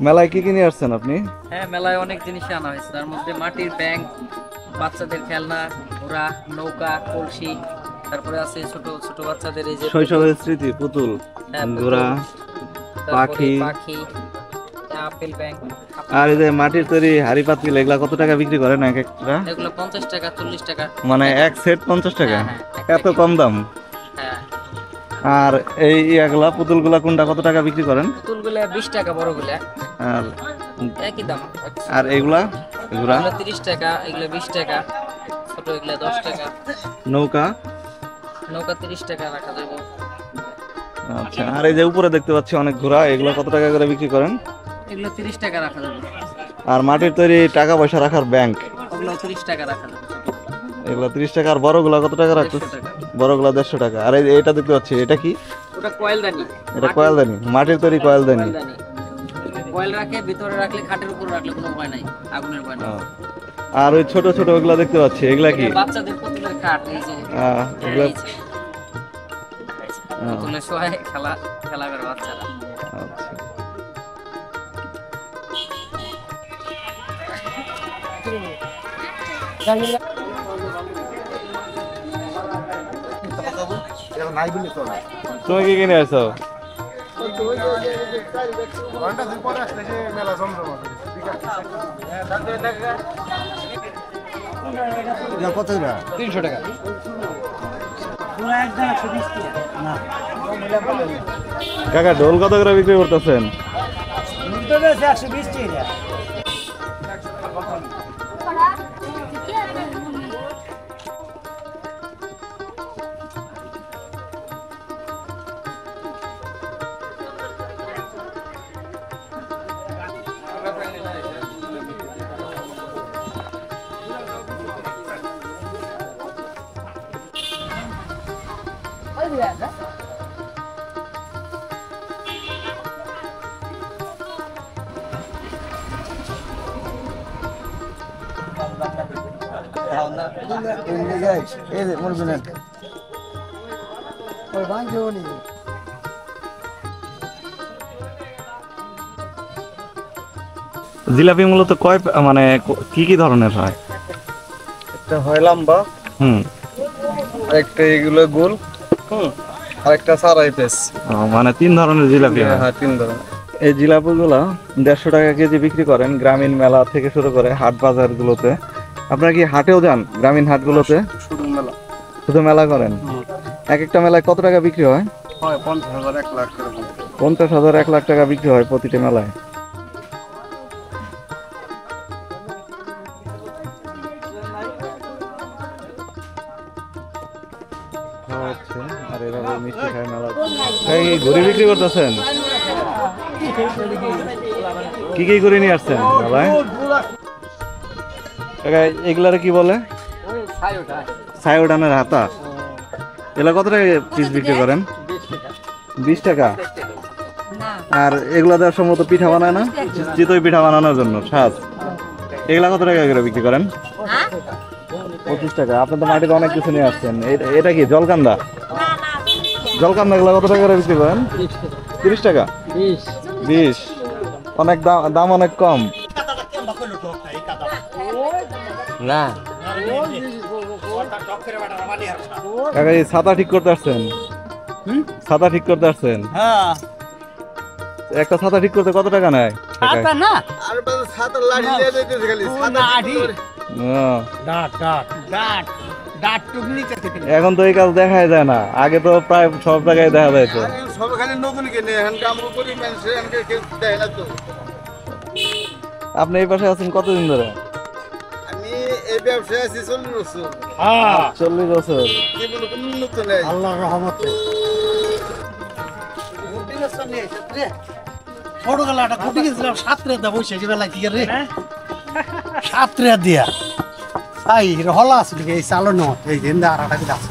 মেলায় কি নিয়ে আসছেন আপনি? হ্যাঁ, মেলায় অনেক জিনিস আনা হয়েছে, তার মধ্যে মাটির ব্যাংক, বাচ্চাদের খেলনা, ঘোড়া, নৌকা, কলসি, তারপরে আছে ছোট ছোট বাচ্চাদের এই যে পুতুল। শৈশবের স্মৃতি, পুতুল, হ্যাঁ, ঘোড়া, পুতুল, তারপরে পাখি। পাখি, আপেল ব্যাংক, আর আপেল এই যে ব্যাংক। মাটির তৈরি হাড়ি পাতিল, এগুলা কত টাকা বিক্রি করেন এক একটা? এগুলো 50 টাকা, 40 টাকা মানে প্যাকেট। এক সেট 50 টাকা? হ্যাঁ হ্যাঁ, এক এত প্যাকেট। কম দাম? হ্যাঁ, আর এই ইয়াগুলা পুতুলগুলা কোনটা কত টাকা বিক্রি করেন? পুতুলগুলা 20 টাকা, বড়গুলা আর একই দাম। আর এগুলা, এগুলা এগুলো 30 টাকা, এগুলো 20 টাকা, ছোট এগুলো 10 টাকা। নৌকা? নৌকা 30 টাকা রাখা যাবে। আচ্ছা, আর এই যে উপরে দেখতে পাচ্ছি অনেক ঘোড়া, এগুলো কত টাকা করে বিক্রি করেন? এগুলো 30 টাকা রাখা যাবে। আর মাটির তৈরি টাকা পয়সা রাখার ব্যাংক, ওগুলো 30 টাকা রাখা যাবে। এগুলো 30 টাকা। আর বড়গুলা কত টাকা রাখতে? 150 টাকা। বড়গুলা 150 টাকা। আর এটা দেখতে পাচ্ছি, এটা কি? ওটা কয়েলদানি। এটা কয়েলদানি, মাটির তৈরি কয়েলদানি। কয়েলদানি। কয়েল রাখে, ভিতরে রাখলে, খাটের উপর রাখলে কোনো ভয় নাই, আগুনের ভয় নাই। আর ওই ছোট ছোট ওগুলা দেখতে পাচ্ছি, এগুলা কি? এগুলো বাচ্চাদের পুতুলের খাট, এই যে এগুলা এই যে। পুতুলের সহায় খেলা খেলা করে বাচ্চারা। আচ্ছা। তুমি কি কিনে আসছো? কত 300 টাকা। কাকা, ঢোল কত করে বিক্রি করতেছেন? 120 টাকা। জিলাপি মূলত মানে কি কি ধরনের হয়? একটা হয় লম্বা, হুম। একটা এগুলো গোল, আর একটা সারাই পেস। মানে 3 ধরনের জিলাপি হয়। হ্যাঁ, 3 ধরনের। এই জিলাপিগুলো 150 টাকা কেজি বিক্রি করেন গ্রামীণ মেলা থেকে শুরু করে হাট বাজার গুলোতে। আপনারা কি হাটেও যান, গ্রামীণ হাটগুলোতে? শুধু মেলা শুধু মেলা করেন? এক একটা মেলায় কত টাকা বিক্রি হয়? হয় 50,000, 1 লাখ করে। 50,000, 1 লাখ টাকা বিক্রি হয় প্রতিটি মেলায়। আর এভাবে মিষ্টি খায় মেলা। এই ঘুড়ি বিক্রি করতেছেন? কি কি ঘুড়ি নিয়ে আসছেন মেলায়? কাকা, এগুলারে কি বলে? ছায়োডানের হাতা। এগুলা কত টাকা পিস বিক্রি করেন? 20 টাকা। আর এগুলা দেওয়ার সম্ভবত পিঠা বানায় না, চিতই পিঠা বানানোর জন্য সাজ। এগুলা কত টাকা করে বিক্রি করেন? 25 টাকা। আপনি তো মাটিতে অনেক কিছু নিয়ে আসছেন। এটা কি জলকান্দা? জলকান্দা গুলা কত টাকা করে বিক্রি করেন? 30 টাকা। 20। অনেক দাম অনেক কম না, কাকা। এই ছাতা ঠিক করতে আসছেন? ছাতা ঠিক করতে আসছেন? হ্যাঁ, একটা ছাতা ঠিক করতে কত টাকা নেয়? ছাতা না, আর ছাতা লাঠি দিয়ে দিতেছে খালি ছাতা লাঠি। ডাট টুক নিতে থেকে। এখন তো এই কাজ দেখাই যায় না, আগে তো প্রায় সব জায়গায় দেখা যায়। তো সব খালি নতুন কিনে এখন কাম করি মানুষে এনকে কেউ দেয় না তো। আপনি এই পাশে আছেন কতদিন ধরে? আমি এই ব্যবসায় আছি 40 বছর। 40 বছর। জীবনে কোনো উন্নতি নেই, আল্লাহর রহমতে। ছোটবেলাটা কুটি গেছিলাম, 7 রে বসে যে বেলা কি রে 7 রে দিয়া আই হলা আছে এই চালানো এই জিন্দা আর একটা আছে।